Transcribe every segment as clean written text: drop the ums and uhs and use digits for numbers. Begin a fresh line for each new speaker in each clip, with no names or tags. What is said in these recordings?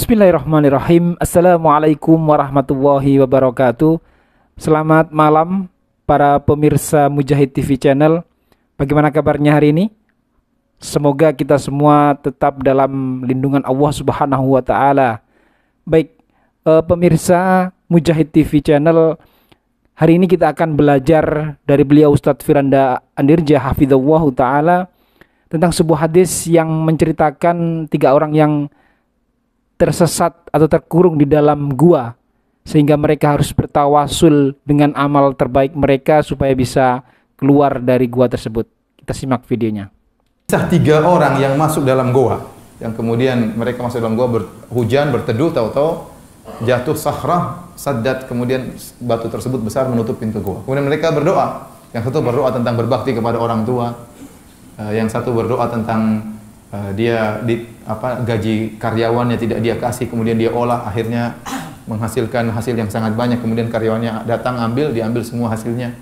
Bismillahirrahmanirrahim. Assalamualaikum warahmatullahi wabarakatuh. Selamat malam para pemirsa Mujahid TV Channel. Bagaimana kabarnya hari ini? Semoga kita semua tetap dalam lindungan Allah Subhanahu wa taala. Baik, pemirsa Mujahid TV Channel, hari ini kita akan belajar dari beliau Ustadz Firanda Andirja hafizallahu taala tentang sebuah hadis yang menceritakan 3 orang yang tersesat atau terkurung di dalam gua, sehingga mereka harus bertawasul dengan amal terbaik mereka supaya bisa keluar dari gua tersebut. Kita simak videonya.
Kisah 3 orang yang masuk dalam gua, yang kemudian mereka masuk dalam gua, berhujan, berteduh, tahu-tahu jatuh sakhrah saddat, kemudian batu tersebut besar menutup pintu gua. Kemudian mereka berdoa. Yang satu berdoa tentang berbakti kepada orang tua, yang satu berdoa tentang gaji karyawannya tidak dia kasih, kemudian dia olah, akhirnya menghasilkan hasil yang sangat banyak, kemudian karyawannya datang diambil semua hasilnya.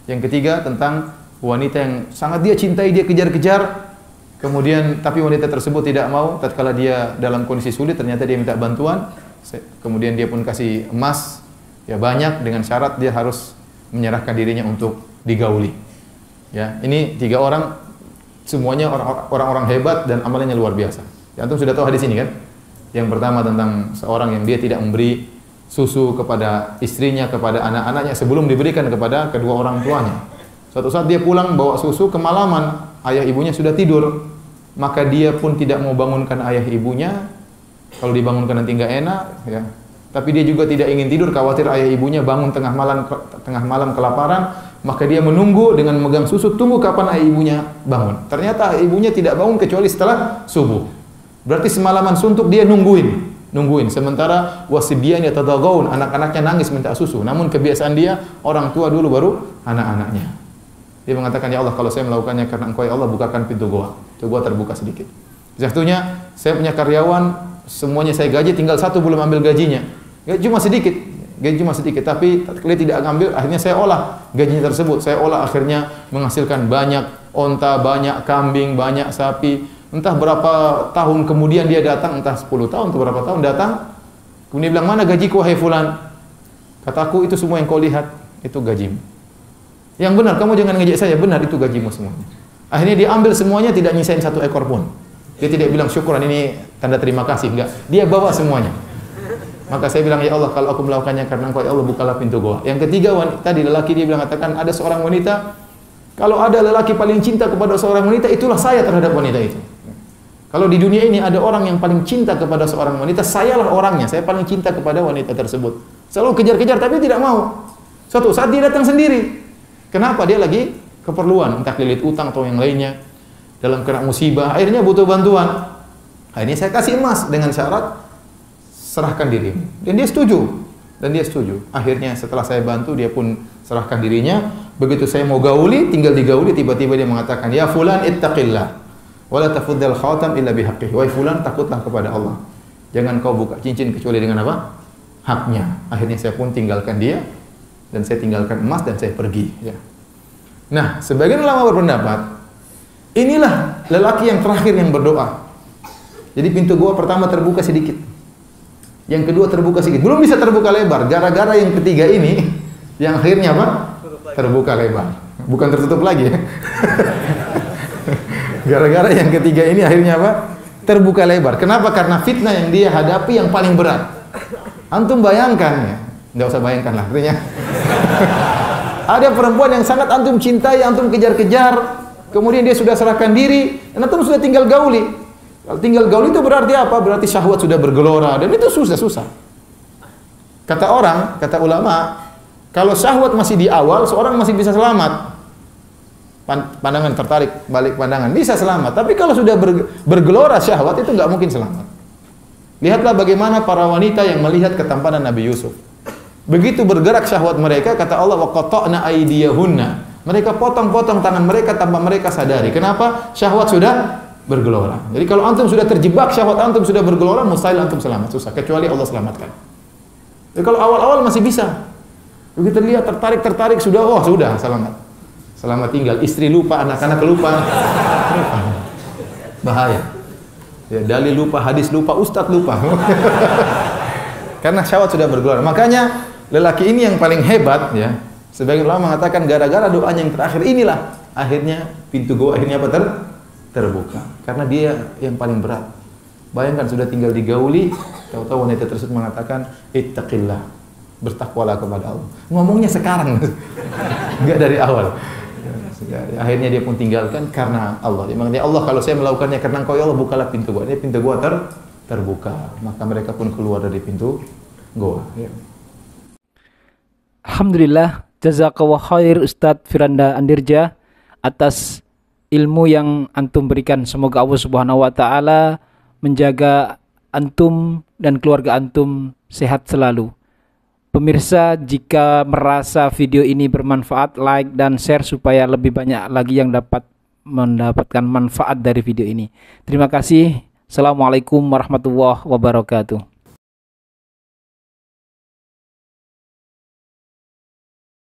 Yang ketiga tentang wanita yang sangat dia cintai, dia kejar-kejar, kemudian tapi wanita tersebut tidak mau, tatkala dia dalam kondisi sulit ternyata dia minta bantuan, kemudian dia pun kasih emas ya banyak dengan syarat dia harus menyerahkan dirinya untuk digauli. Ya, ini 3 orang semuanya orang-orang hebat dan amalnya luar biasa. Ya, antum sudah tahu hadis ini kan? Yang pertama tentang seorang yang dia tidak memberi susu kepada istrinya, kepada anak-anaknya sebelum diberikan kepada kedua orang tuanya. Suatu saat dia pulang bawa susu, kemalaman, ayah ibunya sudah tidur. Maka dia pun tidak mau bangunkan ayah ibunya. Kalau dibangunkan nanti enggak enak, ya. Tapi dia juga tidak ingin tidur, khawatir ayah ibunya bangun tengah malam kelaparan. Maka dia menunggu dengan memegang susu, tunggu kapan ayah ibunya bangun. Ternyata ayah ibunya tidak bangun kecuali setelah subuh. Berarti semalaman suntuk dia nungguin. Sementara wasibyan yatadagaun, anak-anaknya nangis minta susu. Namun kebiasaan dia, orang tua dulu baru anak-anaknya. Dia mengatakan, ya Allah, kalau saya melakukannya karena Engkau ya Allah, bukakan pintu goa. Pintu goa terbuka sedikit. Satunya, saya punya karyawan, semuanya saya gaji, tinggal 1 belum ambil gajinya. Gaji cuma sedikit, tapi dia tidak ambil, akhirnya saya olah gajinya tersebut. Saya olah, akhirnya menghasilkan banyak onta, banyak kambing, banyak sapi. Entah berapa tahun kemudian dia datang, entah 10 tahun atau berapa tahun datang. Kemudian dia bilang, mana gajiku wahai fulan? Kataku, itu semua yang kau lihat, itu gajimu. Yang benar, kamu jangan ngejek saya, benar itu gajimu semuanya. Akhirnya dia ambil semuanya, tidak nyisain 1 ekor pun. Dia tidak bilang syukuran, ini tanda terima kasih, enggak. Dia bawa semuanya. Maka saya bilang, ya Allah, kalau aku melakukannya karena Engkau ya Allah, bukalah pintu goa. Yang ketiga, tadi lelaki dia bilang, katakan ada seorang wanita, kalau ada lelaki paling cinta kepada seorang wanita, itulah saya terhadap wanita itu. Kalau di dunia ini ada orang yang paling cinta kepada seorang wanita, sayalah orangnya, saya paling cinta kepada wanita tersebut. Selalu kejar-kejar tapi tidak mau. Suatu saat dia datang sendiri. Kenapa? Dia lagi keperluan, entah lilit utang atau yang lainnya, dalam kena musibah, akhirnya butuh bantuan. Akhirnya saya kasih emas dengan syarat serahkan dirimu. Dan dia setuju. Akhirnya setelah saya bantu, dia pun serahkan dirinya. Begitu saya mau gauli, tinggal digauli, tiba-tiba dia mengatakan, ya fulan ittaqillah wala tafuddal khatam illa bihaqqihi. Wahai fulan, takutlah kepada Allah. Jangan kau buka cincin kecuali dengan apa? Haknya. Akhirnya saya pun tinggalkan dia, dan saya tinggalkan emas dan saya pergi. Ya. Nah, sebagian ulama berpendapat, inilah lelaki yang terakhir yang berdoa. Jadi pintu gua pertama terbuka sedikit. Yang kedua terbuka sedikit. Belum bisa terbuka lebar. Gara-gara yang ketiga ini, yang akhirnya apa? Terbuka lebar. Bukan tertutup lagi ya. Gara-gara yang ketiga ini akhirnya apa? Terbuka lebar. Kenapa? Karena fitnah yang dia hadapi yang paling berat. Antum bayangkan ya. Nggak usah bayangkan lah. Artinya ada perempuan yang sangat antum cintai, antum kejar-kejar. Kemudian dia sudah serahkan diri. Dan antum sudah tinggal gauli. Kalau tinggal gaul itu berarti apa? Berarti syahwat sudah bergelora, dan itu susah. Kata ulama, kalau syahwat masih di awal, seorang masih bisa selamat. Pandangan tertarik, balik pandangan, bisa selamat. Tapi kalau sudah bergelora syahwat, itu nggak mungkin selamat. Lihatlah bagaimana para wanita yang melihat ketampanan Nabi Yusuf. Begitu bergerak syahwat mereka, kata Allah, wa qata'na aydiyahunna. Mereka potong-potong tangan mereka tanpa mereka sadari. Kenapa? Syahwat sudah bergelora. Jadi kalau antum sudah terjebak, syahwat antum sudah bergelora, mustahil antum selamat, susah, kecuali Allah selamatkan. Jadi kalau awal-awal masih bisa. Begitu lihat tertarik sudah, sudah selamat tinggal. Istri lupa, anak-anak lupa. Bahaya. Ya, dalil lupa, hadis lupa, ustadz lupa. Karena syahwat sudah bergelora. Makanya lelaki ini yang paling hebat ya. Sebagian ulama mengatakan gara-gara doanya yang terakhir inilah akhirnya pintu goa akhirnya apa terbuka. Karena dia yang paling berat. Bayangkan sudah tinggal digauli, tahu-tahu wanita tersebut mengatakan ittaqillah, bertakwalah kepada Allah. Ngomongnya sekarang, enggak dari awal. Akhirnya dia pun tinggalkan karena Allah. Dia mengatakan, Allah kalau saya melakukannya karena Engkau ya Allah, bukalah pintu goa. Ini pintu goa terbuka. Maka mereka pun keluar dari pintu goa. Ya.
Alhamdulillah, jazakallah khair Ustadz Firanda Andirja atas ilmu yang antum berikan. Semoga Allah Subhanahu wa taala menjaga antum dan keluarga antum sehat selalu. Pemirsa, jika merasa video ini bermanfaat, like dan share supaya lebih banyak lagi yang dapat mendapatkan manfaat dari video ini. Terima kasih. Assalamualaikum warahmatullahi wabarakatuh.